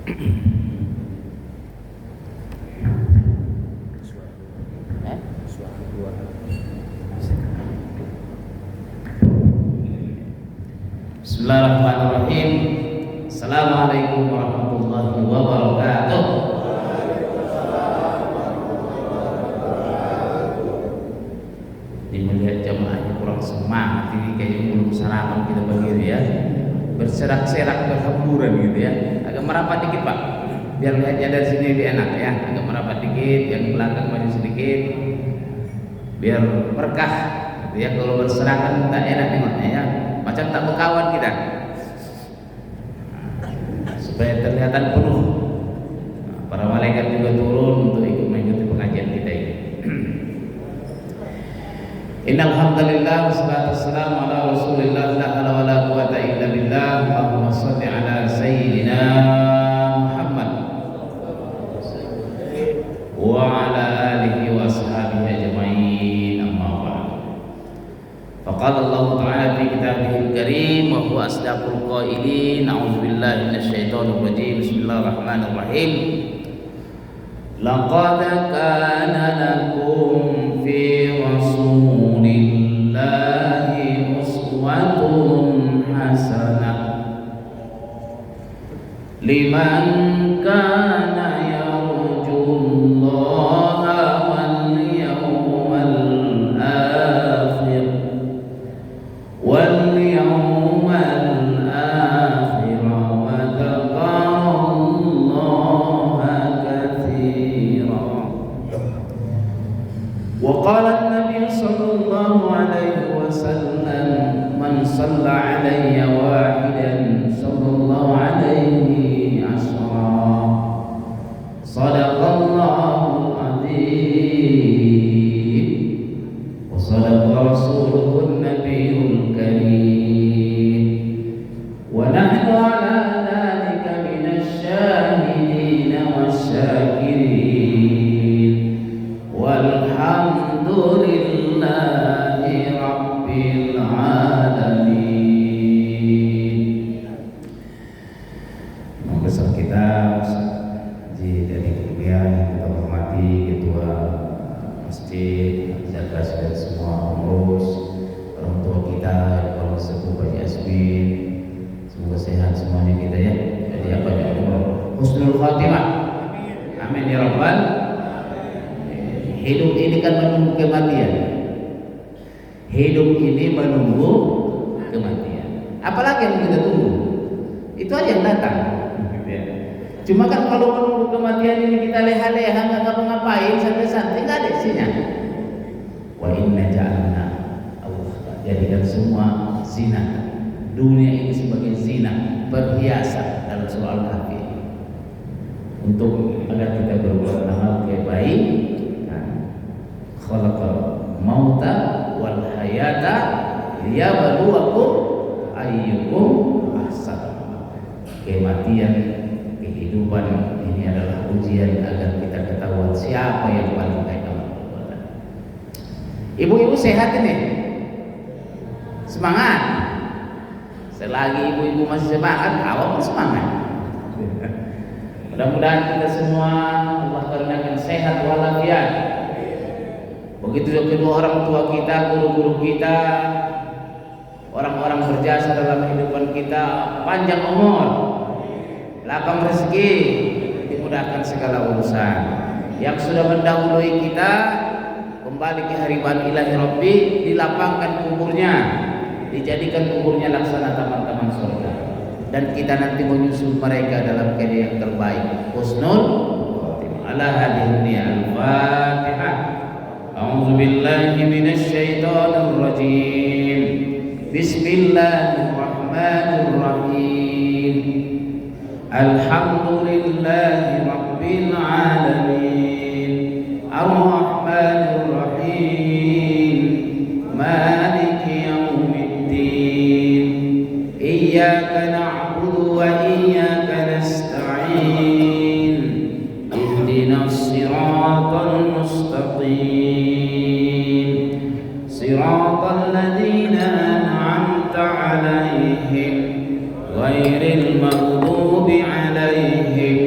Bismillahirrahmanirrahim. Assalamualaikum warahmatullahi wabarakatuh. Melihat jamaahnya kurang semangat ini, kayaknya belum sarapan kita begini ya, berserak-serak berhamburan gitu ya, agak merapat dikit Pak, biar lihatnya dari sini lebih enak ya, agak merapat dikit, yang belakang maju sedikit, biar berkah gitu ya. Kalau berserakan tak enak nengoknya ya, macam tak berkawan kita, supaya terlihat penuh. Para malaikat juga turun untuk ikut mengikuti pengajian kita ini. Innal hamdalillah wassalatu wassalamu ala Rasulillah la haula wala quwata illa billah. Allahumma shalli ala sayyidina Muhammad wa ala alihi wa ashabihi ajma'in. Amma ba'd. Faqala Allah ta'ala fi kitabihil karim wa huwa asdaqul qailin. A'udzu billahi minasyaitonir rajim. Bismillahirrahmanirrahim. Laqad kana lakum fi rasulillahi uswatun hasanah liman kana yarjullaha wal yawmal akhir wa وقال النبي صلى الله عليه وسلم من صلى علي واحدا صلى الله عليه عشرا صدق الله العظيم وصدق رسوله النبي الكريم ونحن على ذلك من الشاهدين والشاكرين والحمد لله رب العالمين. Besar kita dari kuliah yang kita hormati, ketua masjid, jaga dan semua pengurus, orang tua kita, kalau sepuh Pak Asbin, semoga sehat semuanya kita ya. Jadi apa ya, husnul khatimah. Amin ya rabbal. Hidup ini kan menunggu kematian. Hidup ini menunggu kematian. Apalagi yang kita tunggu? Itu aja yang datang. Cuma kan kalau menunggu kematian ini kita leha-leha, nggak ngapa-ngapain, santai-santai, nggak ada isinya. Wa inna ja'alna, Allah jadikan semua zina. Dunia ini sebagai zina, perhiasan dalam surah Al-Kahfi. Untuk agar kita berbuat amal yang baik. Khalaqal mauta wal hayata liyabluwakum ayyukum ahsan. Kematian, kehidupan ini adalah ujian agar kita ketahuan siapa yang paling baik amal perbuatan. Ibu-ibu sehat ini, semangat. Selagi ibu-ibu masih semangat, awak pun semangat. Mudah-mudahan kita semua Allah karuniakan sehat walafiat. Begitu juga kedua orang tua kita, guru-guru kita, orang-orang berjasa dalam kehidupan kita, panjang umur, lapang rezeki, dimudahkan segala urusan. Yang sudah mendahului kita kembali ke hariban ilahi Rabbi, dilapangkan kuburnya, dijadikan kuburnya laksana taman-taman surga, dan kita nanti menyusul mereka dalam keadaan yang terbaik. Husnul ala hadihi al-Fatihah. A'udzu billahi minasy syaithanir rajim. Bismillahirrahmanirrahim. Alhamdulillahi rabbil alamin. Ar-Rahmanir Rahim. Maliki yaumiddin. Iyyaka na'budu wa iyyaka nasta'in. Ihdinas siratal mustaqim. صراط الذين أنعمت عليهم غير المغضوب عليهم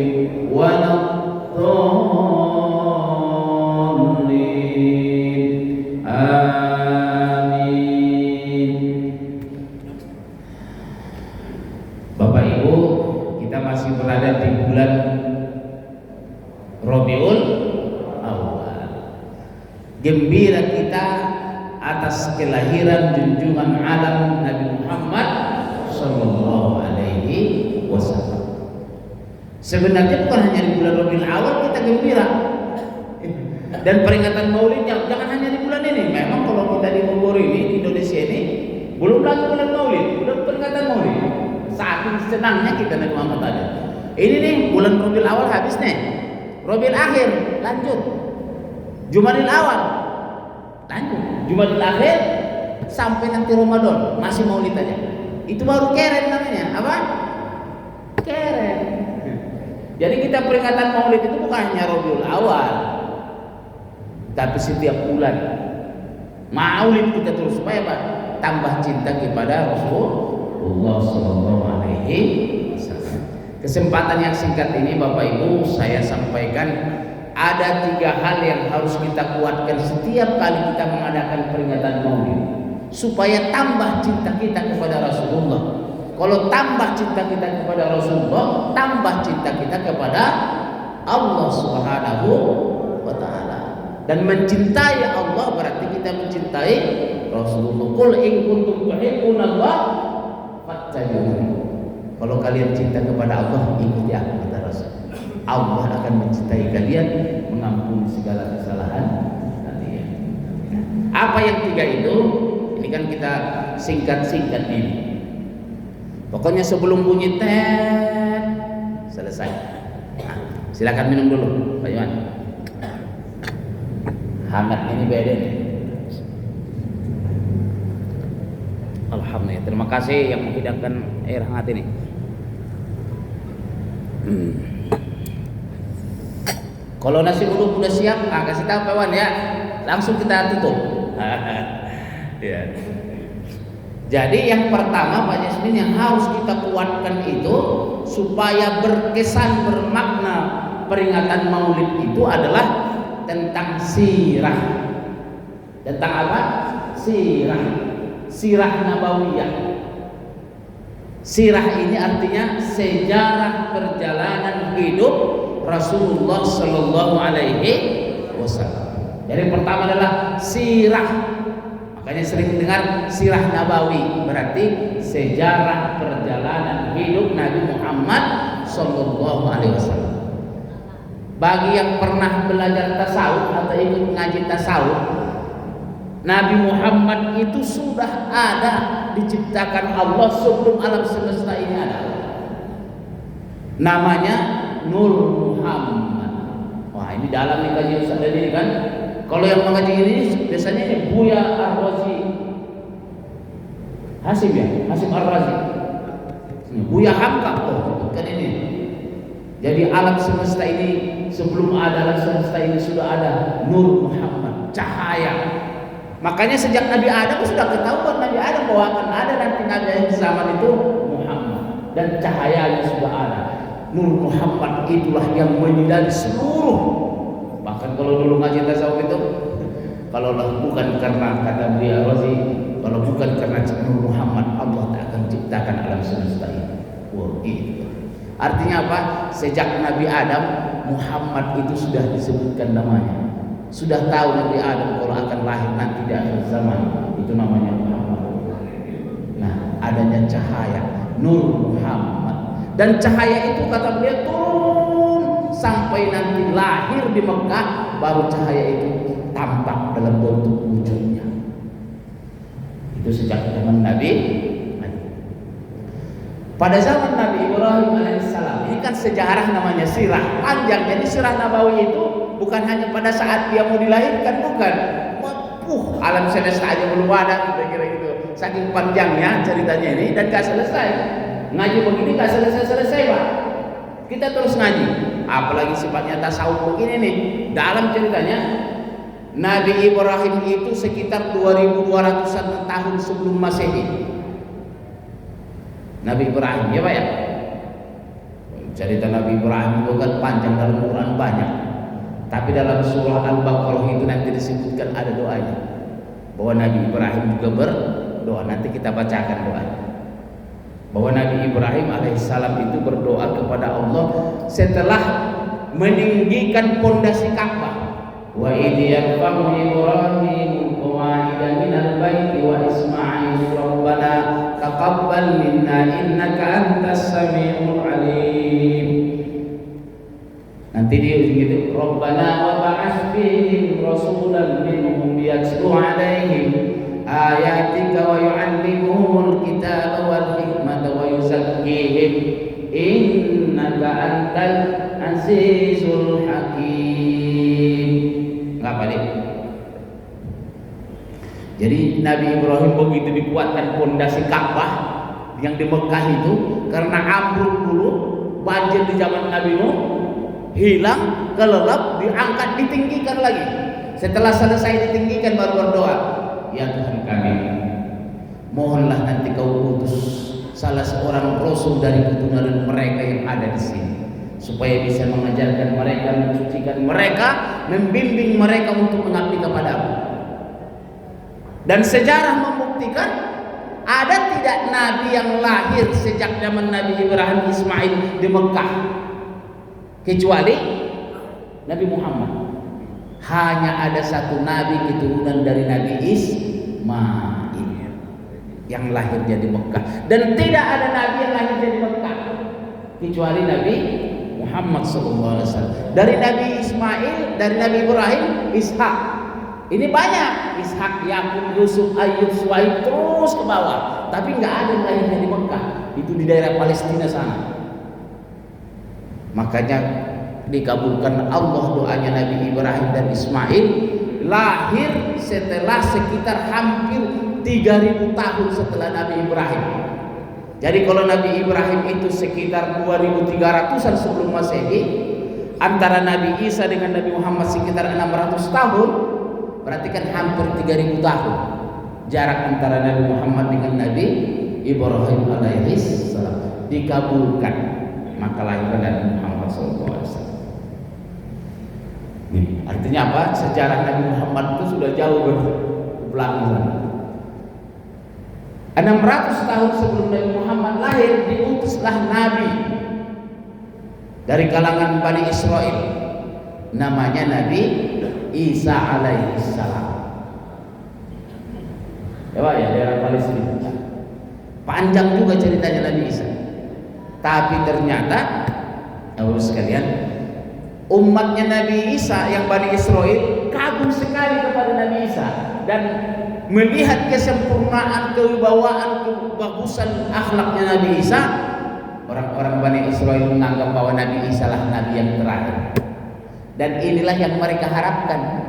masih berada di bulan Rabiul Awal. Gembira kita atas kelahiran junjungan alam Nabi Muhammad sallallahu alaihi wasallam. Sebenarnya bukan hanya di bulan Rabiul Awal kita gembira. Dan peringatan Maulidnya jangan hanya di bulan ini. Memang kalau kita di Bogor ini, di Indonesia ini, belum lagi bulan Maulid, belum peringatan Maulid. Saking senangnya kita Nabi Muhammad ada. Ini nih bulan Rabiul Awal habis nih. Rabiul Akhir lanjut. Jumadil Awal lanjut. Jumadil Akhir sampai nanti Ramadan masih Maulid aja. Itu baru keren namanya. Apa? Keren. Jadi kita peringatan Maulid itu bukan hanya Rabiul Awal, tapi setiap bulan Maulid kita terus supaya apa? Tambah cinta kepada Rasulullah sallallahu alaihi wasallam. Kesempatan yang singkat ini Bapak Ibu saya sampaikan ada 3 hal yang harus kita kuatkan setiap kali kita mengadakan peringatan Maulid supaya tambah cinta kita kepada Rasulullah. Kalau tambah cinta kita kepada Rasulullah, tambah cinta kita kepada Allah Subhanahu wa taala. Dan mencintai Allah berarti kita mencintai Rasulullah. Qul in kuntum tuhibbunallah fattabi'uni. Kalau kalian cinta kepada Allah, ikuti aku kata Rasul. Allah akan mencintai kalian, mengampuni segala kesalahan kalian. Apa yang 3 itu? Ini kan kita singkat-singkat ini. Pokoknya sebelum bunyi tet selesai. Nah, silakan minum dulu, Pak Iwan. Hangat ini beda nih. Alhamdulillah. Terima kasih yang menghidangkan air hangat ini. Kalau nasi uduk udah siap, kasih tahu Pak Iwan ya. Langsung kita tutup. Ya. Jadi yang pertama Pak Jasmin yang harus kita kuatkan itu supaya berkesan bermakna peringatan Maulid itu adalah tentang sirah. Tentang apa? Sirah. Sirah Nabawiyah. Sirah ini artinya sejarah perjalanan hidup Rasulullah sallallahu alaihi wasallam. Jadi pertama adalah sirah. Makanya sering dengar sirah Nabawi, berarti sejarah perjalanan hidup Nabi Muhammad sallallahu alaihi wasallam. Bagi yang pernah belajar tasawuf atau ikut ngaji tasawuf, Nabi Muhammad itu sudah ada diciptakan Allah sebelum alam semesta ini ada. Namanya Nur Muhammad. Wah, ini dalam nih kajian Ustaz ini kan. Kalau yang mengaji ini biasanya ini Buya Ar-Razi. Hasim ya, Hasim Ar-Razi. Buya Hamka, kan ini. Jadi alam semesta ini sebelum ada alam semesta ini sudah ada Nur Muhammad, cahaya. Makanya sejak Nabi Adam sudah ketahuan Nabi Adam bahwa akan ada nanti Nabi yang zaman itu Muhammad dan cahayanya sudah ada. Nur Muhammad itulah yang menyinari seluruh. Bahkan kalau dulu ngaji tasawuf itu, kalau bukan karena kata Buya Razi, kalau bukan karena Nur Muhammad, Allah tak akan ciptakan alam semesta ini. Wah, gitu. Artinya apa? Sejak Nabi Adam, Muhammad itu sudah disebutkan namanya. Sudah tahu Nabi Adam kalau akan lahir nanti di akhir zaman, itu namanya Muhammad. Nah, adanya cahaya Nur Muhammad. Dan cahaya itu kata beliau turun sampai nanti lahir di Mekah, baru cahaya itu tampak dalam bentuk wujudnya. Itu sejak zaman Nabi. Pada zaman Nabi Ibrahim alaihissalam, ini kan sejarah namanya sirah panjang. Jadi sirah Nabawi itu bukan hanya pada saat dia mau dilahirkan, bukan. Alam semesta aja belum ada, kira-kira gitu. Saking panjangnya ceritanya ini dan gak selesai. Ngaji begini gak selesai-selesai, Pak. Kita terus ngaji. Apalagi sifatnya tasawuf begini nih. Dalam ceritanya Nabi Ibrahim itu sekitar 2200-an tahun sebelum Masehi. Nabi Ibrahim, ya Pak ya. Cerita Nabi Ibrahim itu kan panjang, dalam Quran banyak. Tapi dalam surah Al-Baqarah itu nanti disebutkan ada doanya bahwa Nabi Ibrahim juga berdoa. Nanti kita bacakan doanya. bahwa Nabi Ibrahim alaihissalam itu berdoa kepada Allah setelah meninggikan pondasi Ka'bah. Wa idh yarfa'u Ibrahim qawaidan minal baiti wa Ismail rabbana taqabbal minna innaka antas samiul alim. Nanti dia gitu, rabbana wa ba'ats fihim rasulan minhum yatlu 'alaihim ayatika wa yu'allimuhumul kitaba wal hikmata wa yuzakkihim innaka antal azizul hakim. Ngapa nih? Jadi Nabi Ibrahim begitu dikuatkan pondasi Ka'bah yang di Mekah itu karena ambruk dulu, banjir di zaman Nabi Nuh, hilang, kelelap, diangkat, ditinggikan lagi. Setelah selesai ditinggikan baru berdoa, ya Tuhan kami, mohonlah nanti kau utus salah seorang rasul dari keturunan mereka yang ada di sini, supaya bisa mengajarkan mereka, mensucikan mereka, membimbing mereka untuk mengabdi kepadamu. Dan sejarah membuktikan ada tidak nabi yang lahir sejak zaman Nabi Ibrahim Ismail di Mekah kecuali Nabi Muhammad. Hanya ada satu nabi keturunan dari Nabi Ismail yang lahirnya di Mekah, dan tidak ada nabi yang lahirnya di Mekah kecuali Nabi Muhammad SAW. Dari Nabi Ismail, dari Nabi Ibrahim, Ishak. Ini banyak, Ishak, Yakub, Yusuf, Ayub, Suhaib, terus ke bawah. Tapi nggak ada yang lahirnya di Mekah. Itu di daerah Palestina sana. Makanya dikabulkan Allah doanya Nabi Ibrahim dan Ismail, lahir setelah sekitar hampir 3000 tahun setelah Nabi Ibrahim. Jadi kalau Nabi Ibrahim itu sekitar 2300-an sebelum Masehi, antara Nabi Isa dengan Nabi Muhammad sekitar 600 tahun, berarti kan hampir 3000 tahun jarak antara Nabi Muhammad dengan Nabi Ibrahim alaihissalam. Dikabulkan, maka lahirlah Nabi Muhammad SAW. Artinya apa? Sejarah Nabi Muhammad itu sudah jauh belakang. 600 tahun sebelum Nabi Muhammad lahir, diutuslah Nabi dari kalangan Bani Israel, namanya Nabi Isa alaihissalam. Ya Pak, ya, daerah Palestina. Panjang juga ceritanya Nabi Isa. Tapi ternyata, Bapak sekalian, umatnya Nabi Isa yang Bani Israel kagum sekali kepada Nabi Isa dan melihat kesempurnaan, kewibawaan, kebagusan akhlaknya Nabi Isa. Orang-orang Bani Israel menganggap bahwa Nabi Isa lah Nabi yang terakhir. Dan inilah yang mereka harapkan,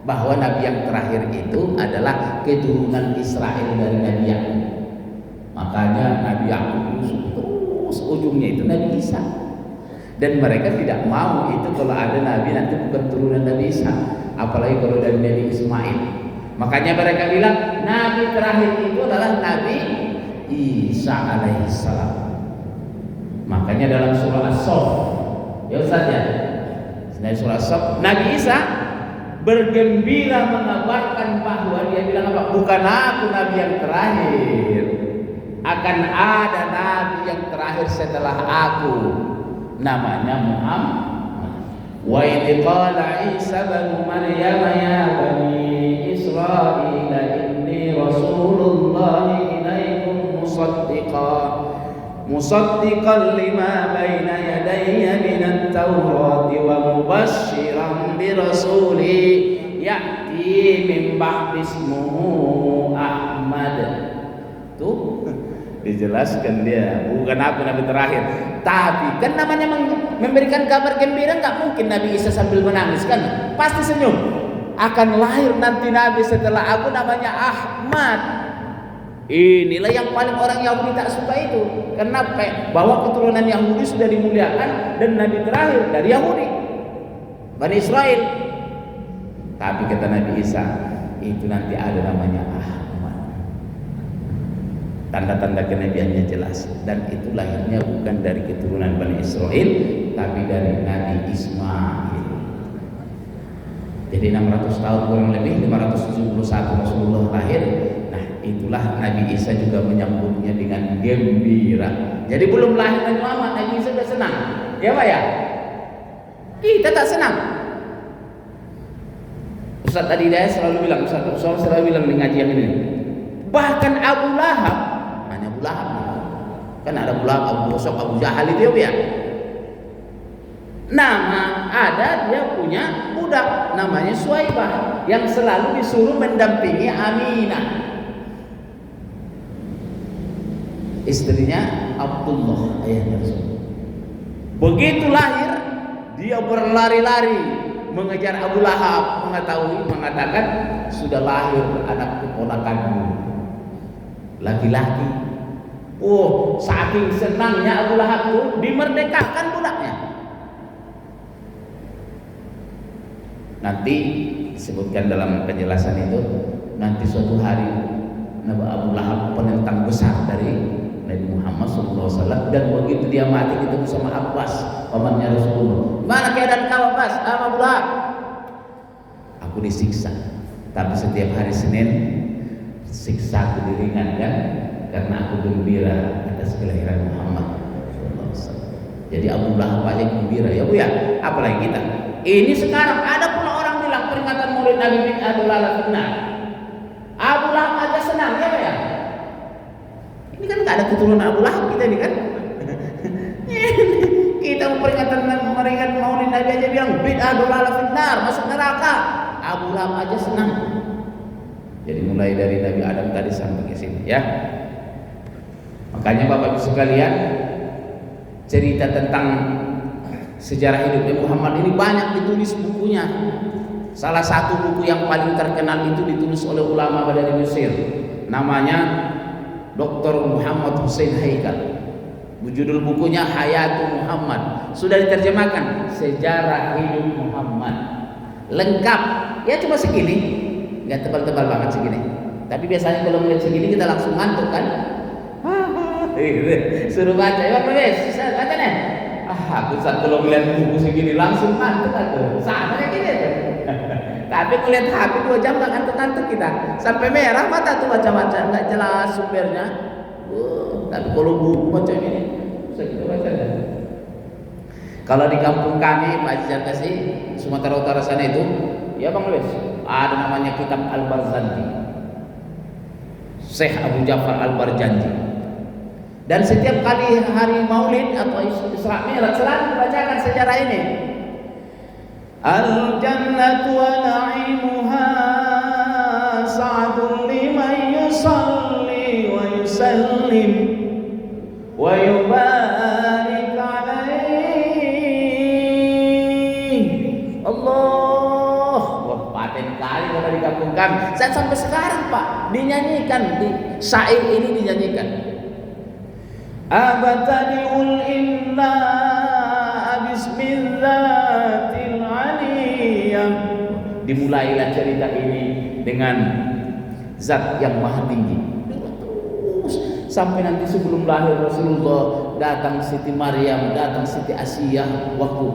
bahwa Nabi yang terakhir itu adalah keturunan Israel dari Nabi Yakub. Makanya Nabi Yakub terus ujungnya itu Nabi Isa. Dan mereka tidak mau itu kalau ada Nabi nanti bukan turunan Nabi Isa, apalagi kalau dari Nabi Ismail. Makanya mereka bilang Nabi terakhir itu adalah Nabi Isa alaihissalam. Makanya dalam surah As-Saff, ya Ustaz ya, dalam surah As-Saff, Nabi Isa bergembira mengabarkan bahwa dia bilang apa? Bukan aku Nabi yang terakhir, akan ada Nabi yang terakhir setelah aku, namanya Muhammad. Wa idh qala Isa bin Maryam ya bani Israil inni rasulullah ilaikum musaddiqan lima baina yadayya minat tawrati wa mubasysyiran bi rasuli ya'ti min ba'di ismuhu Ahmad. Tuh dijelaskan dia, bukan aku Nabi terakhir. Tapi kan namanya memberikan kabar gembira, nggak mungkin Nabi Isa sambil menangis kan, pasti senyum. Akan lahir nanti Nabi setelah aku, namanya Ahmad. Inilah yang paling orang Yahudi tak suka itu. Kenapa? Bahwa keturunan Yahudi sudah dimuliakan dan Nabi terakhir dari Yahudi, Bani Israel. Tapi kata Nabi Isa, itu nanti ada namanya Ahmad. Tanda-tanda kenabiannya jelas, dan itu lahirnya bukan dari keturunan Bani Israel, tapi dari Nabi Ismail. Jadi 600 tahun kurang lebih, 571 Rasulullah lahir. Nah, itulah Nabi Isa juga menyambutnya dengan gembira. Jadi belum lahir Nabi Muhammad, Nabi Isa sudah senang. Ya Pak ya? Kita tak senang. Ustaz tadi dia selalu bilang, Ustaz selalu bilang di ngajian ini. Bahkan Abu Lahab, hanya Abu Lahab. Kan ada Abu Lahab, Abu Bosok, Abu Jahal itu ya. Nama ada dia punya budak namanya Suwaibah yang selalu disuruh mendampingi Aminah. Istrinya Abdullah ayahnya Rasul. Begitu lahir dia berlari-lari mengejar Abu Lahab, mengatakan sudah lahir anak keponakanmu laki-laki. Oh, saking senangnya Abu Lahab itu dimerdekakan budaknya. Nanti disebutkan dalam penjelasan itu, nanti suatu hari Nabi Abu Lahab penentang besar dari Nabi Muhammad SAW, dan begitu dia mati ketemu sama Abbas, pamannya Rasulullah. Mana keadaan kau Abbas? Abu Lahab. Aku disiksa, tapi setiap hari Senin siksa aku diringankan karena aku gembira atas kelahiran Muhammad SAW. Jadi Abu Lahab aja gembira ya Bu ya, apalagi kita. Ini sekarang ada pula orang bilang peringatan Maulid Nabi bid'ah dalalah benar. Abu Lahab aja senang ya Pak ya. Ini kan nggak ada keturunan Abu Lahab kita ini kan. Kita memperingat Maulid Nabi aja bilang bid'ah dalalah benar, masuk neraka. Abu Lahab aja senang. Jadi mulai dari Nabi Adam tadi sampai ke sini ya. Makanya Bapak Ibu sekalian, cerita tentang sejarah hidup Nabi Muhammad ini banyak ditulis bukunya. Salah satu buku yang paling terkenal itu ditulis oleh ulama dari Mesir, namanya Dr. Muhammad Hussein Haikal. Judul bukunya Hayatul Muhammad. Sudah diterjemahkan, Sejarah Hidup Muhammad. Lengkap. Ya cuma segini, nggak tebal-tebal banget segini. Tapi biasanya kalau melihat segini kita langsung ngantuk kan? Suruh baca, ya Pak Wes, baca nih. Aku saat kalau melihat buku segini langsung ngantuk aku. Sama kayak gini tuh. Tapi melihat HP 2 jam nggak ngantuk-ngantuk kita. Sampai merah mata tuh baca-baca, nggak jelas sumbernya. Tapi kalau buku baca ini, bisa kita baca kan. Kalau di kampung kami, Pak Haji kasih Sumatera Utara sana itu, ya Bang Wes, ada namanya kitab Al-Barzanji. Syekh Abu Ja'far Al-Barjanji. Dan setiap kali hari Maulid atau Isra Mi'raj selalu dibacakan sejarah ini. Al-jannatu wa na'imuha sa'dun liman yusalli wa yusallim wa yubarik alaihi. Allah, wah paten kali kalau di kampung kami. Sampai sekarang Pak dinyanyikan, di syair ini dinyanyikan. Abtadi'ul inna bismillatil aliyah. Dimulailah cerita ini dengan zat yang maha tinggi. Terus sampai nanti sebelum lahir Rasulullah datang Siti Maryam, datang Siti Asiyah waktu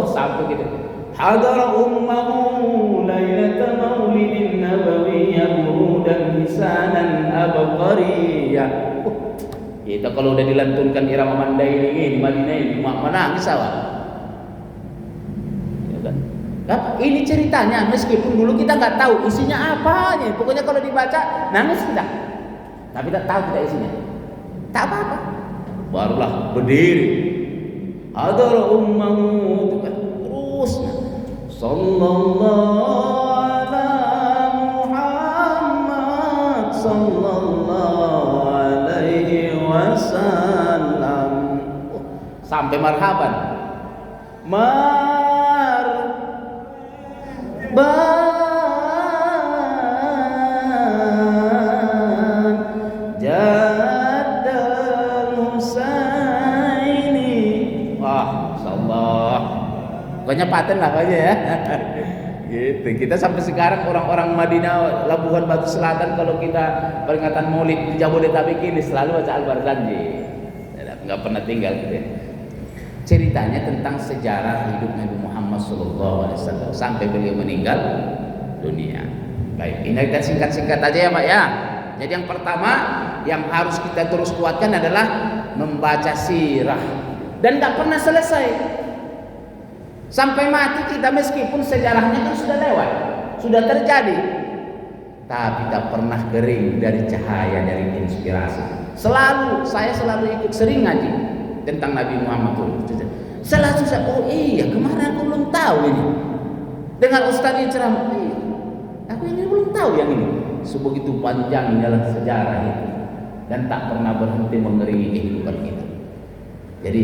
sampai gitu. Hadara ummahu lailata maulidin nabawiyyah murudan hisanan abqariyah. Kita kalau udah dilantunkan irama Mandailing ini di Madinah ini menangis awak. Ya kan? Nah, ini ceritanya meskipun dulu kita nggak tahu isinya apanya. Pokoknya kalau dibaca nangis kita. Tapi tak tahu kita isinya. Tak apa-apa. Barulah berdiri. Hadara ummahu itu kan terus sallallahu ala Muhammad sallallahu alaihi wasallam sampai marhaban jaddal Husaini. Wah, masyaallah. Pokoknya paten lah aja ya. Gitu. Kita sampai sekarang orang-orang Madinah, Labuhan Batu Selatan, kalau kita peringatan Maulid di Jabodetabek ini selalu baca Al-Barzanji. Nggak pernah tinggal gitu ya. Ceritanya tentang sejarah hidup Nabi Muhammad SAW sampai beliau meninggal dunia. Baik, ini kita singkat-singkat aja ya Pak ya. Jadi yang pertama yang harus kita terus kuatkan adalah membaca sirah, dan nggak pernah selesai sampai mati kita, meskipun sejarahnya kan sudah lewat, sudah terjadi, tapi tak pernah kering dari cahaya, dari inspirasi. Saya selalu ikut sering ngaji tentang Nabi Muhammad itu. Selalu saya, oh iya kemarin aku belum tahu ini. Dengar Ustaz ini ceramah, iya, aku ini belum tahu yang ini. Sebegitu panjang dalam sejarah itu, dan tak pernah berhenti mengeringi kehidupan kita. Jadi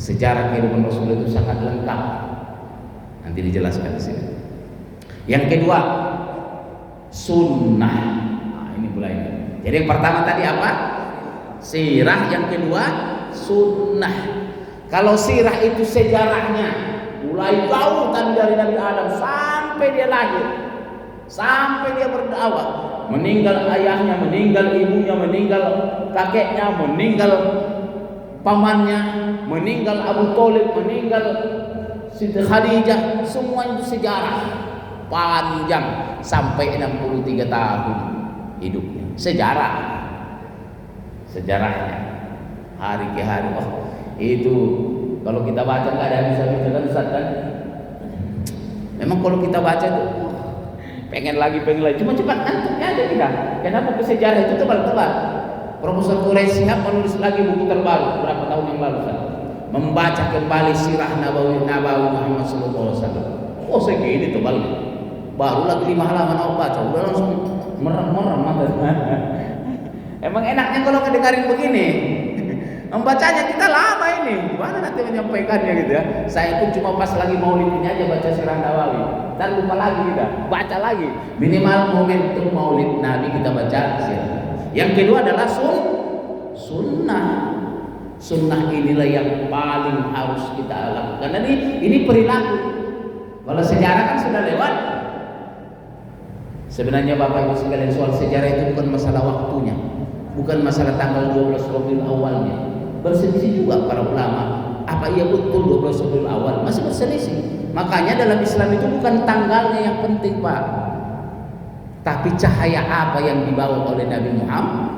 sejarah kehidupan Rasul itu sangat lengkap. Nanti dijelaskan di sini. Yang kedua, sunnah. Nah, ini mulai. Jadi yang pertama tadi apa? Sirah. Yang kedua, sunnah. Kalau sirah itu sejarahnya mulai jauh tadi dari Nabi Adam sampai dia lahir, sampai dia berdakwah, meninggal ayahnya, meninggal ibunya, meninggal kakeknya, meninggal pamannya, meninggal Abu Thalib, meninggal Siti Khadijah, semua itu sejarah panjang sampai 63 tahun hidupnya. Sejarahnya hari ke hari. Itu kalau kita baca nggak ada habis-habisnya kan Ustaz kan. Memang kalau kita baca itu pengen lagi, cuma cepat ngantuknya aja kita. Kenapa? Buku sejarah itu tebal-tebal. Profesor Quraisy menulis lagi buku terbaru berapa tahun yang lalu, Ustaz, membaca kembali sirah Nabawi Muhammad sallallahu alaihi wasallam. Oh segini tebalnya. Baru lagi 5 halaman aku baca, udah langsung merem-merem mata. Emang enaknya kalau ngedengerin begini. Membacanya kita lama ini, gimana nanti menyampaikannya gitu ya. Saya pun cuma pas lagi maulid ini aja baca sirah Nabawi, dan lupa lagi kita, baca lagi. Minimal momentum maulid Nabi kita baca sirah. Yang kedua adalah sunnah. Sunnah inilah yang paling harus kita lakukan. Dan ini perilaku. Kalau sejarah kan sudah lewat. Sebenarnya Bapak Ibu sekalian, soal sejarah itu bukan masalah waktunya, bukan masalah tanggal 12 Rabiul Awalnya. Berselisih juga para ulama, apa iya betul 12 Rabiul Awal? Masih berselisih. Makanya dalam Islam itu bukan tanggalnya yang penting, Pak, tapi cahaya apa yang dibawa oleh Nabi Muhammad.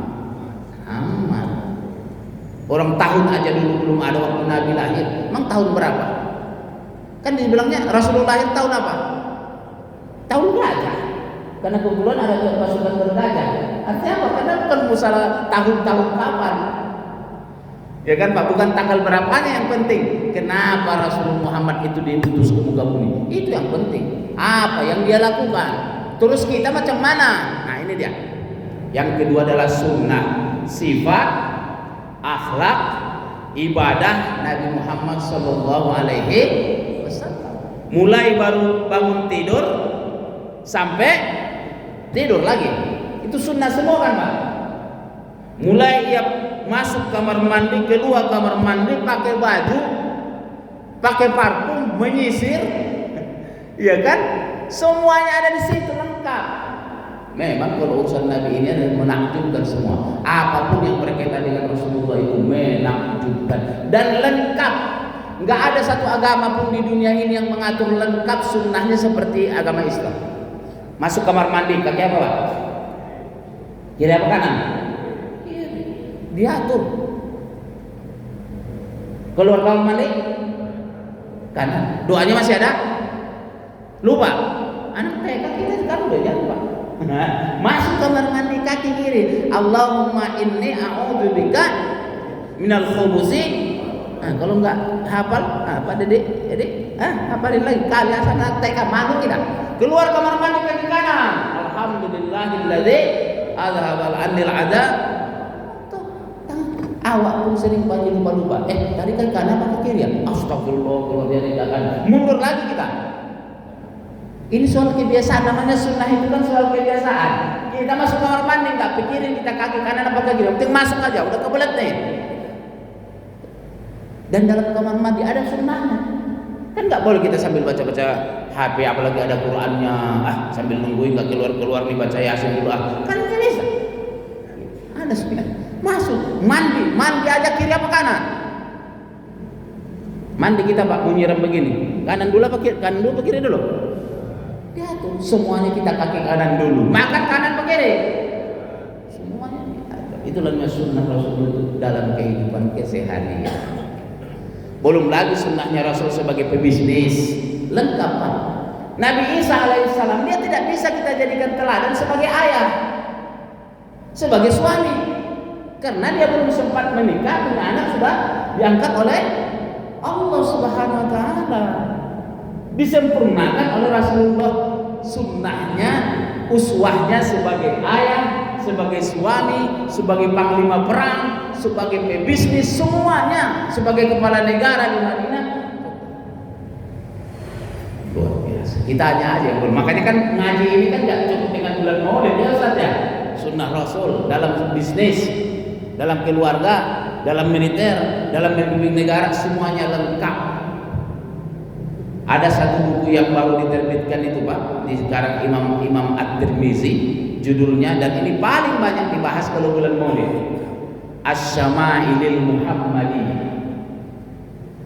Orang tahun aja dulu belum ada waktu Nabi lahir. Emang tahun berapa? Kan dibilangnya Rasulullah lahir tahun apa? Tahun gajah. Karena kebetulan ada pasukan bergajah. Artinya apa? Karena bukan masalah tahun-tahun kapan. Ya kan Pak, bukan tanggal berapanya yang penting. Kenapa Rasulullah Muhammad itu diutus ke muka bumi? Itu yang penting. Apa yang dia lakukan? Terus kita macam mana? Nah ini dia. Yang kedua adalah sunnah, sifat, akhlak, ibadah Nabi Muhammad sallallahu alaihi wasallam. Mulai baru bangun tidur sampai tidur lagi. Itu sunnah semua kan Pak? Mulai ia masuk kamar mandi, keluar kamar mandi, pakai baju, pakai parfum, menyisir, iya kan? Semuanya ada di situ lengkap. Memang kalau urusan Nabi ini adalah menakjubkan semua. Apapun yang berkaitan dengan Rasulullah itu menakjubkan dan lengkap. Nggak ada satu agama pun di dunia ini yang mengatur lengkap sunnahnya seperti agama Islam. Masuk kamar mandi, kaki apa Pak? Kiri apa kanan? Diatur. Keluar kamar mandi kanan. Doanya masih ada? Lupa. Anak TK kita sekarang udah jangan Pak. Masuk kamar mandi kaki kiri. Allahumma inni a'udzubika minal khubusi. Kalau enggak hafal, apa Dedek? Hafalin lagi. Kali asal anak TK malu kita. Keluar kamar mandi kaki kanan. Alhamdulillahilladzi azhabal 'anil 'adzab. Awak pun sering banyak lupa-lupa. Tadi kan kanan apa kiri ya? Astagfirullah, kalau dia tidak kanan. Mundur lagi kita. Ini soal kebiasaan, namanya sunnah itu kan soal kebiasaan. Kita masuk kamar mandi nggak pikirin kita kaki kanan apa kiri, penting masuk aja, udah kebelet nih. Dan dalam kamar mandi ada sunnahnya. Kan nggak boleh kita sambil baca-baca HP, apalagi ada Qur'annya. Sambil nungguin nggak keluar-keluar nih baca Yasin dulu. Kan nggak bisa. Ada sunnah. Masuk mandi aja kiri apa kanan? Mandi kita Pak mau nyiram begini, kanan dulu apa kiri dulu? Diatur semuanya, kita kaki kanan dulu, makan kanan apa kiri? Itulah sunnah Rasul dalam kehidupan keseharian. Belum lagi sunnahnya Rasul sebagai pebisnis, lengkap Pak. Nabi Isa alaihissalam dia tidak bisa kita jadikan teladan sebagai ayah, sebagai suami, karena dia belum sempat menikah, punya anak sudah diangkat oleh Allah Subhanahu wa taala. Disempurnakan oleh Rasulullah sunnahnya, uswahnya sebagai ayah, sebagai suami, sebagai panglima perang, sebagai pebisnis, semuanya, sebagai kepala negara di Madinah. Luar biasa. Kita hanya aja yang belum. Makanya kan ngaji ini kan nggak cukup dengan bulan Maulid ya Ustaz ya. Sunnah Rasul dalam bisnis, dalam keluarga, dalam militer, dalam memimpin negara, semuanya lengkap. Ada satu buku yang baru diterbitkan itu Pak, di sekarang Imam At-Tirmizi, judulnya, dan ini paling banyak dibahas kalau bulan Maulid, Asy-Syama'ilil Muhammadiyah.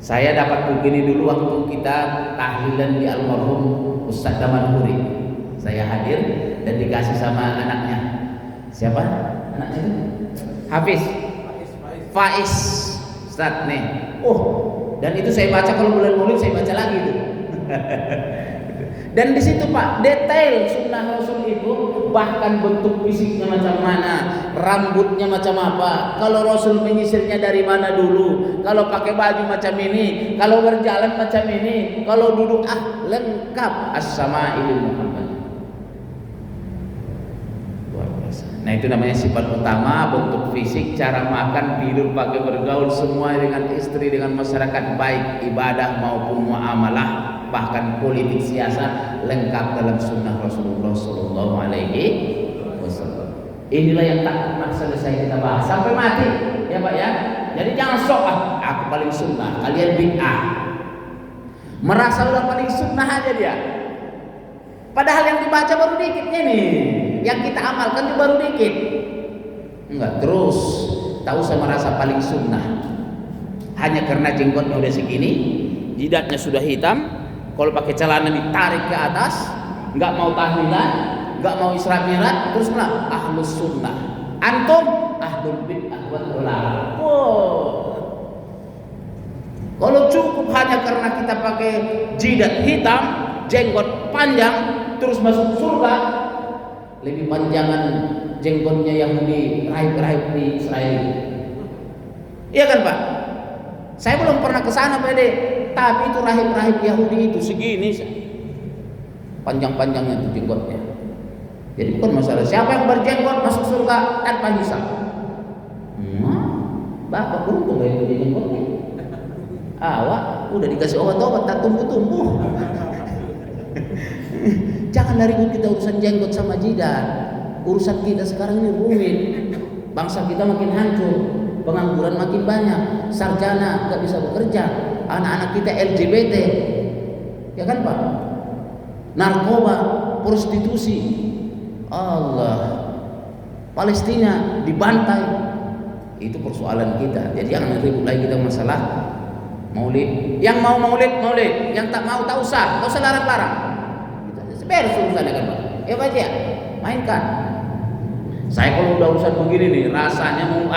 Saya dapat buku ini dulu waktu kita tahlilan di almarhum Ustaz Damanhuri. Saya hadir dan dikasih sama anaknya. Siapa anaknya itu? Hafiz Faiz Ustaz nih. Dan itu saya baca kalau bulan Maulid, saya baca lagi itu. Dan di situ Pak, detail sunnah Rasul itu, bahkan bentuk fisiknya macam mana, rambutnya macam apa, kalau Rasul menyisirnya dari mana dulu, kalau pakai baju macam ini, kalau berjalan macam ini, kalau duduk, lengkap. As-Sama'ilul Muhammad. Luar biasa. Nah itu namanya sifat utama, bentuk fisik, cara makan, tidur, pakai, bergaul, semua dengan istri, dengan masyarakat, baik ibadah maupun muamalah, bahkan politik siasat, lengkap dalam sunnah Rasulullah Sallallahu Alaihi Wasallam. Inilah yang tak pernah selesai kita bahas sampai mati, ya Pak ya. Jadi jangan sok aku paling sunnah, kalian bid'ah. Merasa udah paling sunnah aja dia. Padahal yang dibaca baru dikitnya nih, yang kita amalkan juga baru dikit. Enggak, terus tahu sama rasa paling sunnah. Hanya karena jenggotnya udah segini, jidatnya sudah hitam. Kalau pakai celana ditarik ke atas, nggak mau tahlilan, nggak mau Isra Mi'raj, terus bilang ahlus sunnah. Antum ahlul bid'ah wal dhalal. Kalau cukup hanya karena kita pakai jidat hitam, jenggot panjang, terus masuk surga, lebih panjangan jenggotnya Yahudi, rahib-rahib di Israel. Iya kan Pak? Saya belum pernah ke sana Pak Ede. Tapi itu rahib-rahib Yahudi itu segini panjang-panjangnya itu jenggotnya. Jadi bukan masalah siapa yang berjenggot masuk surga tanpa hisab. Bapak beruntung gak punya jenggotnya. Awak udah dikasih obat-obat tak tumbuh-tumbuh. Jangan ribut kita urusan jenggot sama jidat. Urusan kita sekarang ini rumit. Bangsa kita makin hancur, pengangguran makin banyak, sarjana gak bisa bekerja, anak-anak kita LGBT, ya kan Pak? Narkoba, prostitusi, Allah, Palestina dibantai, itu persoalan kita. Jadi jangan ribut lagi kita masalah maulid. Yang mau maulid, yang tak mau tak usah larang-larang. Beres urusannya kan Pak? Ya Pak ya, mainkan. Saya kalau udah urusan begini nih, rasanya mau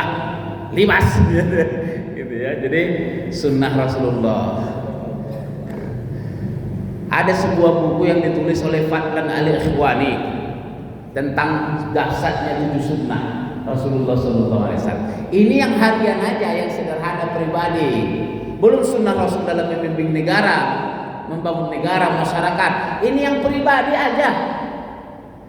libas gitu ya. Jadi sunnah Rasulullah. Ada sebuah buku yang ditulis oleh Fadlan Al-Ikhwani tentang dahsyatnya 7 sunnah Rasulullah SAW. Ini yang harian aja, yang sederhana pribadi. Belum sunnah Rasul dalam memimpin negara, membangun negara, masyarakat. Ini yang pribadi aja.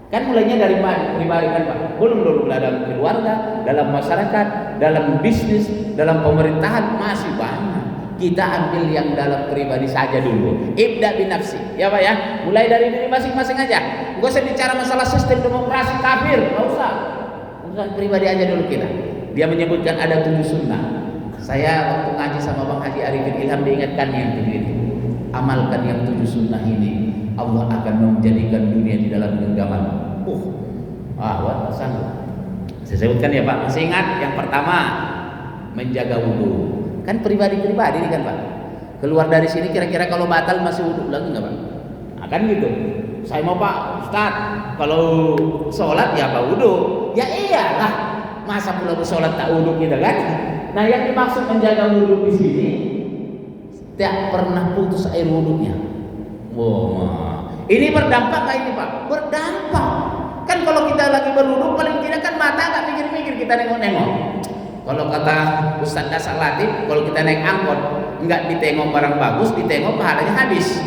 Kan mulainya dari pribadi kan Pak. Belum dulu dalam keluarga, dalam masyarakat, dalam bisnis, dalam pemerintahan, masih banyak. Kita ambil yang dalam pribadi saja dulu. Ibda binafsi, ya Pak ya. Mulai dari diri masing-masing aja. Gak usah bicara masalah sistem demokrasi kafir, gak usah. Urusan pribadi aja dulu kita. Dia menyebutkan ada 7 sunnah. Saya waktu ngaji sama Bang Haji Arifin Ilham diingatkan yang 7 itu. Amalkan yang 7 sunnah ini, Allah akan menjadikan dunia di dalam genggaman. Sanggup. Saya sebutkan ya Pak. Masih ingat yang pertama, menjaga wudhu. Kan pribadi-pribadi ini kan Pak. Keluar dari sini kira-kira kalau batal masih wudhu lagi nggak Pak? Kan gitu. Saya mau Pak Ustaz, kalau sholat ya Pak wudhu. Ya iyalah. Masa pula bersolat tak wudhu kita kan? Nah, yang dimaksud menjaga wudhu di sini tidak pernah putus air wudhunya. Wow, ini berdampak nggak ini Pak? Berdampak. Kan kalau kita lagi berwudhu paling tidak kan mata nggak mikir-mikir, kita nengok-nengok. Kalau kata Ustaz Dasar Latif, kalau kita naik angkot nggak ditengok barang bagus, ditengok pahalanya habis.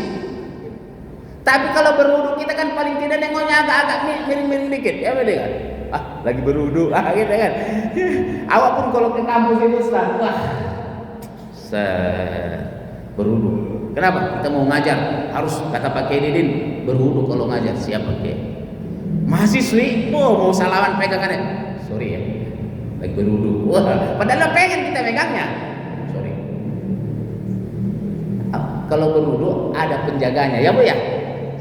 Tapi kalau berwudhu kita kan paling tidak nengoknya agak-agak miring-miring dikit, ya beda kan? Lagi berwudhu, gitu kan? Awak pun kalau ke kampus itu Ustaz, berwudhu. Kenapa? Kita mau ngajar, harus kata Pak Kiai Didin berwudhu kalau ngajar. Siapa Kiai? Mahasiswi, mau salaman pegangannya. Sorry ya, lagi berwudhu. Padahal pengen kita megangnya. Sorry. Kalau berwudhu ada penjaganya, ya Bu ya.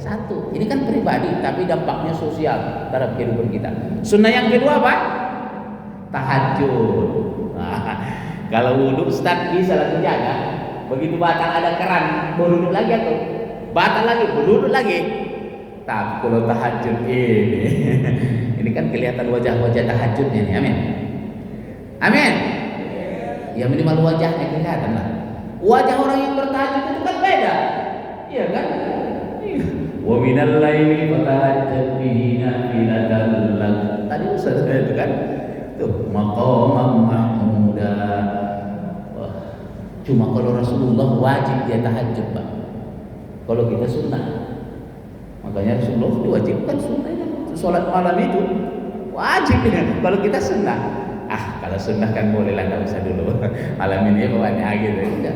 Satu, ini kan pribadi, tapi dampaknya sosial dalam kehidupan kita. Sunnah yang kedua apa? Tahajud. Kalau wudhu Ustaz bisa lagi jaga. Begitu batal ada keran, berwudhu lagi atau batal lagi, berwudhu lagi. Tapi kalau tahajud ini kan kelihatan wajah-wajah tahajudnya nih, amin. Amin. Ya minimal wajahnya kelihatan lah. Wajah orang yang bertahajud itu kan beda, iya kan? Wa minal laili fatahajjat bihi nafilatan lak. Tadi Ustaz itu kan, tuh maqamam mahmuda. Cuma kalau Rasulullah wajib dia tahajud Pak. Kalau kita sunnah. Makanya Rasulullah diwajibkan sunnahnya. Sholat malam itu wajib ya. Kalau kita sunnah. Kalau sunnah kan boleh lah, nggak usah dulu. Malam ini bawaannya gitu.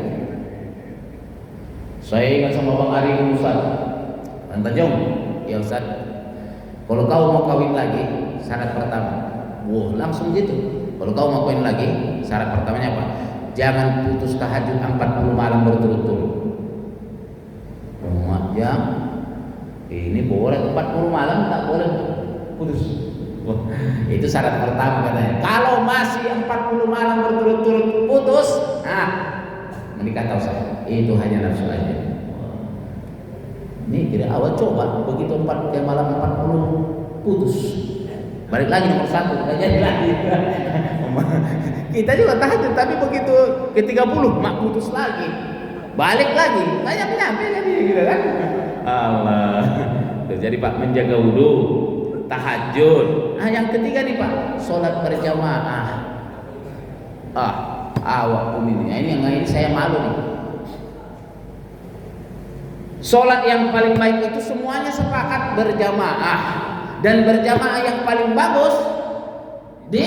Saya ingat sama Bang Ari Ustaz. Tanjung, ya Ustaz. Kalau kau mau kawin lagi, syarat pertama. Langsung gitu. Kalau kau mau kawin lagi, syarat pertamanya apa? Jangan putus tahajud 40 malam berturut-turut. Jam ini boleh 40 malam, tak boleh putus. Itu syarat pertama katanya. Kalau masih 40 malam berturut-turut putus, menikah tahu saya. Itu hanya nafsu aja. Ini kira awal coba begitu 4 malam 40 putus. Balik lagi nomor 1, nggak jadi lagi. Kita juga tahajud, tapi begitu ke 30 mak putus lagi, balik lagi, nyampe gitu kan? Allah. Jadi Pak menjaga wudhu, tahajud. Yang ketiga nih Pak, sholat berjamaah. Awak pun ini yang saya malu nih. Sholat yang paling baik itu semuanya sepakat berjamaah, dan berjamaah yang paling bagus di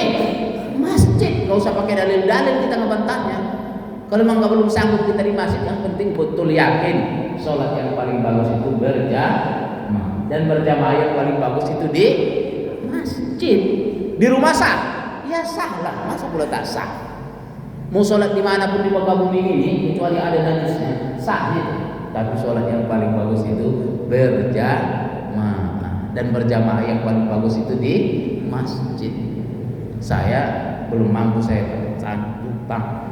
masjid. Gak usah pakai dalil-dalil kita ngebantahnya. Kalau memang belum sanggup kita di masjid, yang penting betul yakin sholat yang paling bagus itu berjamaah, dan berjamaah yang paling bagus itu di masjid. Di rumah sah? Ya sah lah, masa pula tak sah? Mau sholat dimanapun di muka bumi ini, kecuali ada najisnya, sah gitu. Tapi sholat yang paling bagus itu berjamaah, dan berjamaah yang paling bagus itu di masjid. Saya belum mampu, saya utang,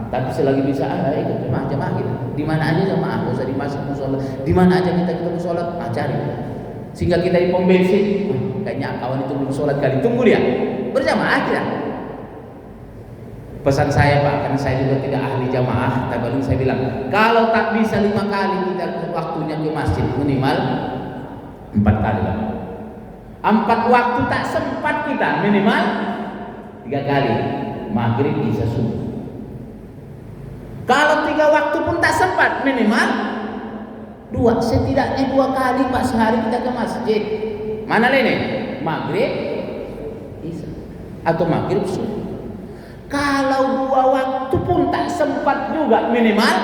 tapi selagi bisa ikut jamaah gitu. Di mana aja jamaah, usah di masjid sholat. Di mana aja kita ketemu sholat, cari. Sehingga kita di pom bensin, kayaknya kawan itu belum sholat kali, tunggu dia berjamaah aja. Pesan saya Pak, karena saya juga tidak ahli jamaah, tapi saya bilang kalau tak bisa 5 kali kita waktunya ke masjid, minimal 4 kali lah. 4 waktu tak sempat kita, minimal 3 kali, maghrib, isya, subuh. Kalau 3 waktu pun tak sempat, minimal 2, setidaknya 2 kali Pak sehari kita ke masjid. Mana ini? Maghrib, isya, atau maghrib, subuh. Kalau 2 waktu pun tak sempat juga, minimal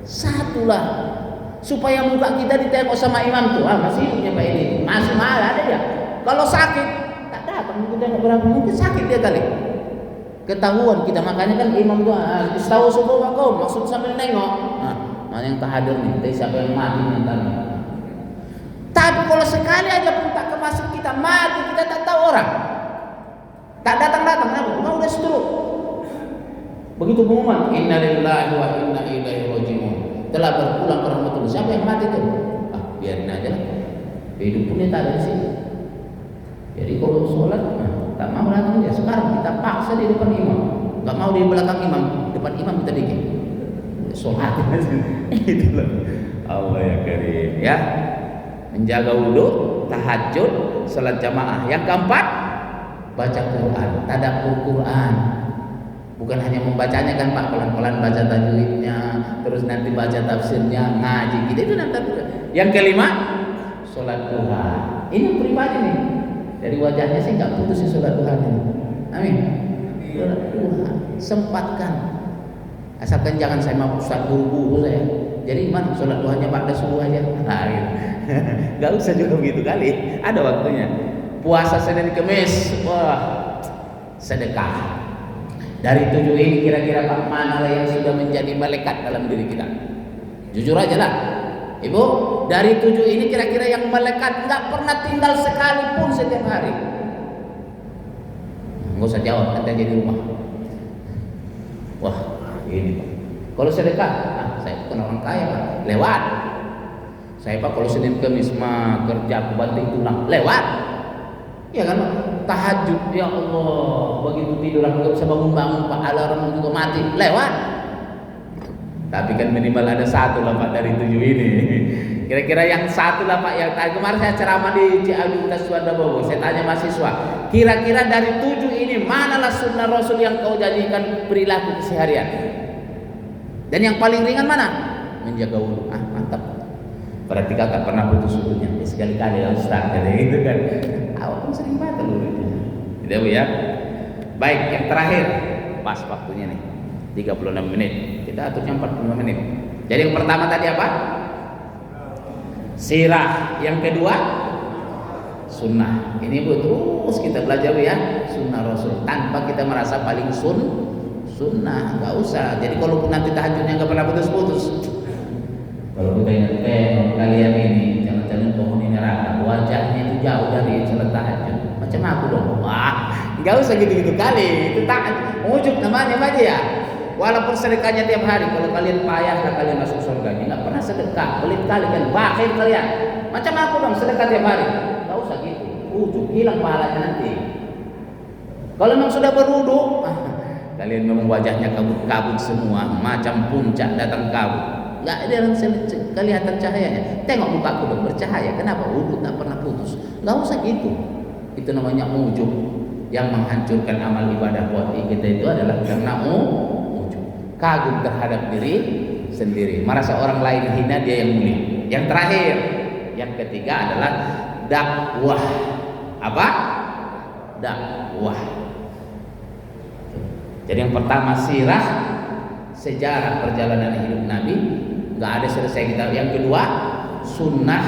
1 lah, supaya muka kita ditengok sama imam tuh. Masih hidupnya Pak ini, masih marah ada ya. Kalau sakit tak datang, kita tengok berapa, mungkin sakit dia kali. Ketahuan kita, makanya kan imam tuh istawu subuh wakum, maksud sambil nengok. Mana yang tak hadir nih, tapi siapa yang mati nanti. Tapi kalau sekali aja pun tak ke masjid kita mati, kita tak tahu orang. Tak datang-datang, udah setruk. Begitu pengumuman, innalillahi wa inna ilaihi raji'un, telah berpulang ke rahmatullah. Siapa yang mati tuh? Biarin aja lah. Hidup punya tak ada di sini. Jadi kalau sholat, nggak mau datang aja. Sekarang kita paksa di depan imam, nggak mau di belakang imam, depan imam kita bikin sholat. Itulah Allah ya karim ya. Menjaga wudhu, tahajud, salat jamaah. Yang keempat, baca Quran, tadabbur Quran. Bukan hanya membacanya kan Pak, pelan-pelan baca tajwidnya, terus nanti baca tafsirnya, ngaji gitu, itu nanti. Yang kelima, sholat duha. Ini pribadi nih, dari wajahnya sih nggak putus sih sholat duha ini. Amin. Sholat duha, sempatkan. Asalkan jangan saya mau Ustaz buru-buru saya. Jadi gimana sholat duhanya pada subuh aja? Nah, gitu. Gak usah juga begitu kali. Ada waktunya. Puasa Senin Kemis, wah, sedekah. Dari 7 ini kira-kira Pak mana yang sudah menjadi malaikat dalam diri kita? Jujur aja lah, Ibu. Dari 7 ini kira-kira yang malaikat nggak pernah tinggal sekalipun setiap hari. Nggak usah jawab, nanti aja di rumah. Wah, ini Pak. Kalau sedekah, saya bukan orang kaya Pak, lewat. Saya Pak kalau Senin Kemis mah kerja banting tulang, lewat. Ya kan Pak? Tahajud, ya Allah, begitu tidur aku gak bisa bangun-bangun Pak, alarm juga mati, lewat. Tapi kan minimal ada satu lah Pak dari 7 ini. Kira-kira yang satu lah Pak, yang kemarin saya ceramah di Ciawi Suwanda Bogor, saya tanya mahasiswa, kira-kira dari 7 ini manalah sunnah Rasul yang kau jadikan perilaku keseharian? Dan yang paling ringan mana? Menjaga wudhu. Mantap. Berarti kakak pernah putus wudhunya sekali-kali ya Ustaz, kayak gitu kan. Awak pun sering batal wudhunya. Tidak Bu ya. Baik, yang terakhir, pas waktunya nih, 36 menit. Kita aturnya 45 menit. Jadi yang pertama tadi apa? Sirah. Yang kedua, sunnah. Ini Bu terus kita belajar Bu ya, sunnah Rasul tanpa kita merasa paling sunnah, nggak usah. Jadi kalau nanti tahajudnya nggak pernah putus-putus. Kalau kita ingat kalian ini jangan-jangan penghuni neraka, wajahnya itu jauh dari salat tahajud. Macam aku dong. Wah, nggak usah gitu-gitu kali. Itu tak ujub namanya aja ya. Walaupun sedekahnya tiap hari, kalau kalian payah lah kalian masuk surga, nggak pernah sedekah, pelit kali kan, bakhil kalian. Macam aku dong sedekah tiap hari. Nggak usah gitu. Ujub hilang pahalanya nanti. Kalau memang sudah berwudu, kalian memang wajahnya kabut-kabut semua, macam puncak datang kabut. Nggak ada yang kelihatan cahayanya. Tengok mukaku dong bercahaya. Kenapa? Wudu tak pernah putus. Nggak usah gitu. Itu namanya ujub. Yang menghancurkan amal ibadah buat kita itu adalah karena ujub, kagum terhadap diri sendiri, merasa orang lain hina dia yang mulia. Yang terakhir, yang ketiga adalah dakwah. Apa? Dakwah. Jadi yang pertama sirah, sejarah perjalanan hidup Nabi, nggak ada selesai kita. Yang kedua sunnah,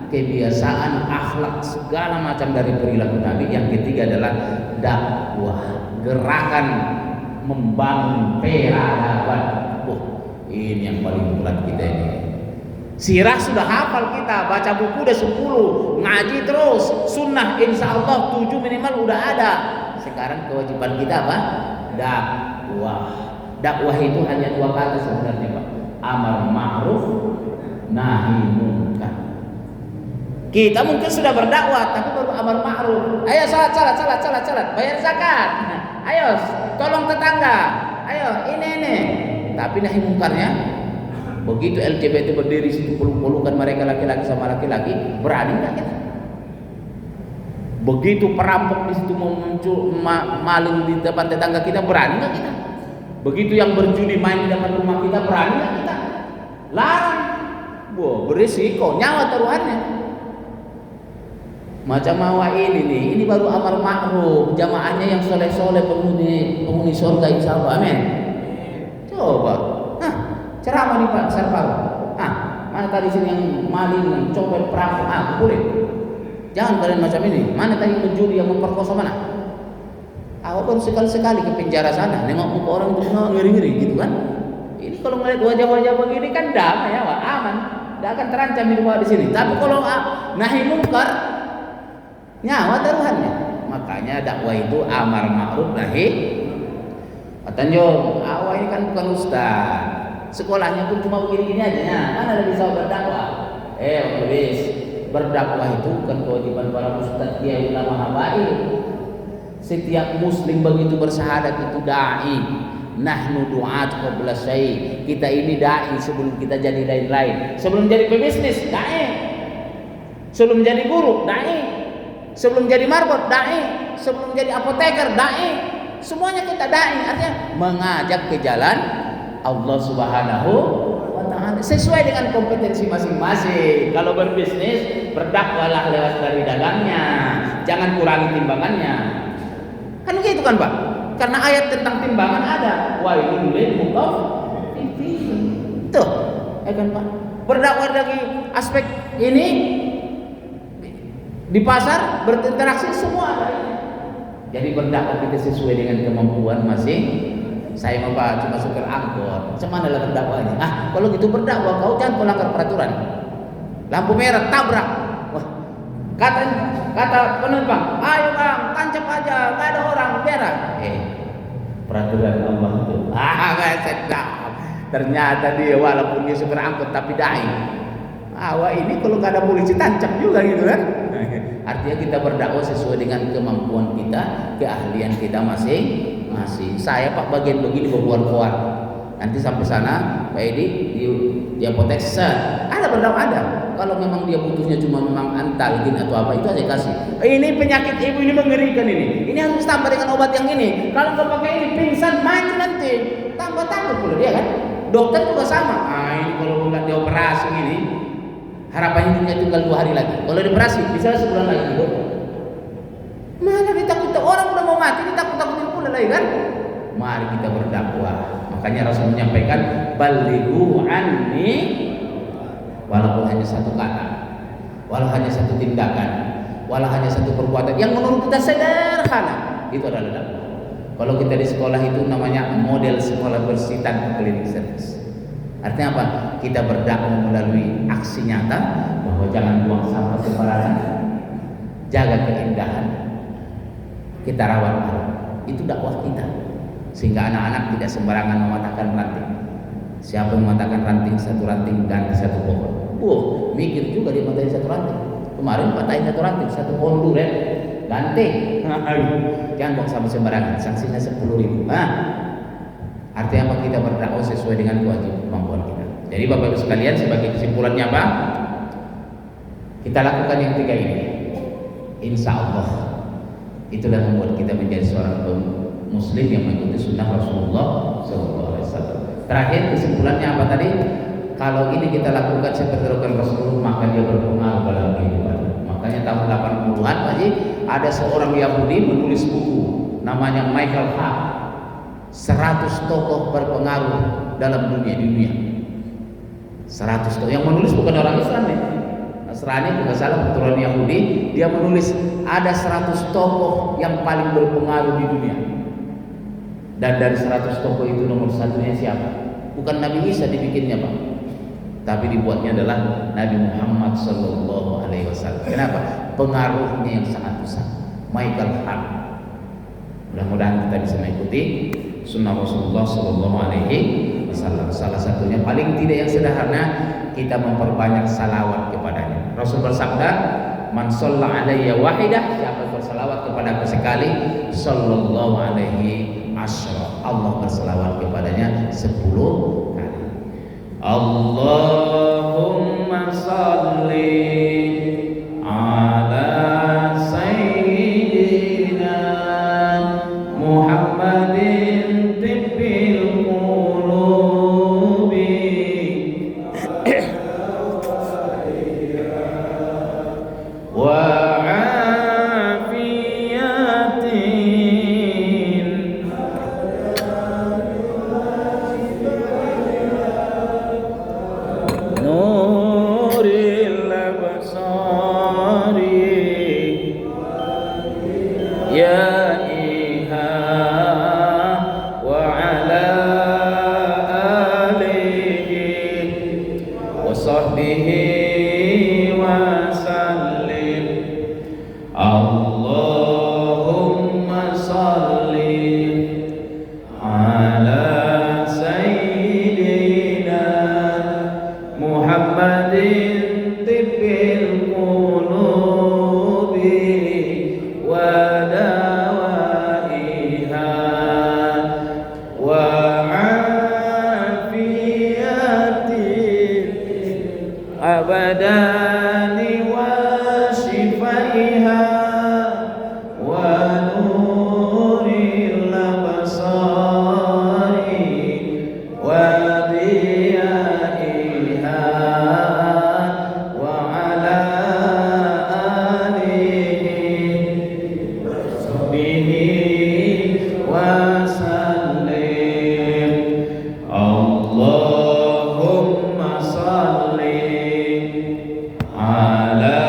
kebiasaan, akhlak, segala macam dari perilaku Nabi. Yang ketiga adalah dakwah, gerakan membangun peradaban. Ini yang paling berat kita ini. Sirah sudah hafal kita, baca buku udah 10, ngaji terus. Sunnah insya Allah 7 minimal udah ada. Sekarang kewajiban kita apa? Dakwah. Dakwah itu hanya 2 kata sebenarnya Pak. Amar ma'ruf, nahi munkar. Kita mungkin sudah berdakwah tapi baru amar ma'ruf. Ayo salat, bayar zakat. Ayo tolong tetangga. Ayo ini. Tapi nahi munkarnya, begitu LGBT berdiri situ peluk-pelukan mereka laki-laki sama laki-laki, berani nggak kita? Begitu perampok di situ mau muncul maling di depan tetangga kita, berani nggak kita? Begitu yang berjudi main di depan rumah kita, berani nggak kita? Larang. Wah, berisiko, nyawa taruhannya. Macam mawa ini nih, ini baru amar ma'ruf, jamaahnya yang soleh-soleh, penghuni surga insya Allah, amin. Coba, ceramah nih Pak Sarpal. Mana tadi sini yang maling, yang copet, perampok, boleh. Jangan kalian macam ini. Mana tadi penjudi yang memperkosa mana? Awak baru sekali-sekali ke penjara sana, nengok muka orang itu ngeri-ngeri gitu kan? Ini kalau ngeliat wajah-wajah begini kan damai ya, Pak, aman, tidak akan terancam hidup di sini. Tapi kalau nahi munkar, nyawa taruhannya. Makanya dakwah itu amar ma'ruf nahi. Katanya, awak ini kan bukan ustaz, sekolahnya pun cuma begini-gini aja ya. Mana ada bisa berdakwah? Please, berdakwah itu bukan kewajiban para ustaz, dia ulama habaib. Setiap muslim begitu bersyahadat itu dai. Nahnu du'at qabla syai. Kita ini dai sebelum kita jadi lain-lain. Sebelum jadi pebisnis, dai. Sebelum jadi guru, dai. Sebelum jadi marbot, dai. Sebelum jadi apoteker, dai. Semuanya kita dai. Artinya mengajak ke jalan Allah Subhanahu wa ta'ala sesuai dengan kompetensi masing-masing. Kalau berbisnis, berdakwalah lewat dari dagangnya. Jangan kurangi timbangannya. Kan gitu kan, Pak? Karena ayat tentang timbangan ada. Wailul lil mutaffifin. Tuh, ya kan, Pak? Berdakwah dari aspek ini di pasar, berinteraksi semua ada. Jadi berdakwah kita sesuai dengan kemampuan masing. Saya mau Pak cuma supir angkot. Cuman adalah berdakwahnya. Kalau gitu berdakwah kau jangan melanggar peraturan. Lampu merah tabrak. Wah, kata penumpang, ayo Bang, tancap aja, nggak ada orang, merah. Peraturan Allah itu. Sedap. Ternyata dia walaupun dia supir angkot tapi dai. Wah ini kalau nggak ada polisi tancap juga gitu kan. Artinya kita berdakwah sesuai dengan kemampuan kita, keahlian kita masing-masing. Saya Pak bagian begini berbuat-buat. Nanti sampai sana Pak Edi di apotek ada berdakwah ada. Kalau memang dia butuhnya cuma memang antalgin atau apa itu aja kasih. Ini penyakit ibu ini mengerikan ini. Ini harus tambah dengan obat yang ini. Kalau nggak pakai ini pingsan mati nanti. Tambah takut pula dia kan. Dokter juga sama. Ini kalau nggak dioperasi ini harapannya dunia tinggal 2 hari lagi. Kalau dioperasi bisa sebulan lagi hidup. Mana ditakut orang udah mau mati ditakut-takutin pula lagi kan? Mari kita berdakwah. Makanya Rasul menyampaikan balighu anni walaupun hanya satu kata, walau hanya satu tindakan, walau hanya satu perbuatan yang menurut kita sederhana, itu adalah dakwah. Kalau kita di sekolah itu namanya model sekolah bersih tanpa cleaning service. Artinya apa? Kita berdakwah melalui aksi nyata bahwa jangan buang sampah sembarangan, jaga keindahan, kita rawat alam. Itu dakwah kita. Sehingga anak-anak tidak sembarangan mematahkan ranting. Siapa yang mematahkan ranting satu ranting ganti satu pohon. Mikir juga dia matahin satu ranting. Kemarin patahin satu ranting, satu pohon durian ganti. Jangan buang sampah sembarangan. Sanksinya 10.000. Artinya apa? Kita berdakwah sesuai dengan kewajiban kemampuan kita. Jadi Bapak Ibu sekalian, sebagai kesimpulannya apa? Kita lakukan yang 3 ini. Insya Allah itulah membuat kita menjadi seorang Muslim yang mengikuti sunnah Rasulullah SAW. Terakhir kesimpulannya apa tadi? Kalau ini kita lakukan seperti Rasulullah, maka dia berpengaruh dalam kehidupan. Makanya tahun 80-an ada seorang Yahudi menulis buku namanya Michael Hart. 100 tokoh berpengaruh dalam dunia. 100 tokoh yang menulis bukan orang Islam nih. Nasrani bukan salah, keturunan Yahudi. Dia menulis ada 100 tokoh yang paling berpengaruh di dunia. Dan dari 100 tokoh itu nomor satunya siapa? Bukan Nabi Isa dibikinnya Pak, tapi dibuatnya adalah Nabi Muhammad Sallallahu Alaihi Wasallam. Kenapa? Pengaruhnya yang sangat besar. Michael Hart. Mudah-mudahan kita bisa mengikuti sunnah Rasulullah Sallallahu Alaihi Wasallam. Salah satunya paling tidak yang sederhana, kita memperbanyak salawat kepadanya. Rasul bersabda, man shalla alayya wahidah, siapa bersalawat kepada aku sekali, sallallahu alaihi asyra, Allah bersalawat kepadanya 10 kali. Allahumma salli ala sayyidina Muhammadin tibbil qulubi wa wa أبدان وشفائها ونور الأبصار وضيائها وعلى آله وصحبه وسلم اللهم صل على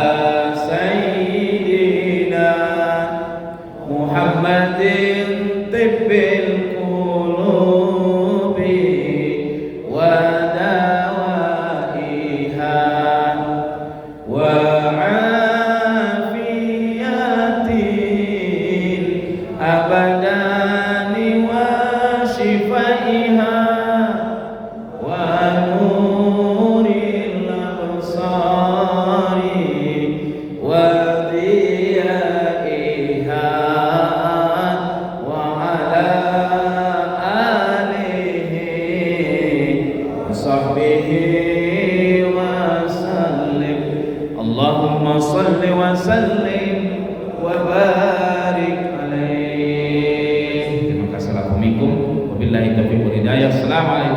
سيدنا محمد طب القلوب ودوائها وعافية الأبدان وشفائها ونور الأبصار وضيائها وعلى آله وصحبه وسلم اللهم صل وسلم وبارك عليه. Terima kasih. Assalamualaikum wabillahi taufiq wal hidayah. Assalamualaikum.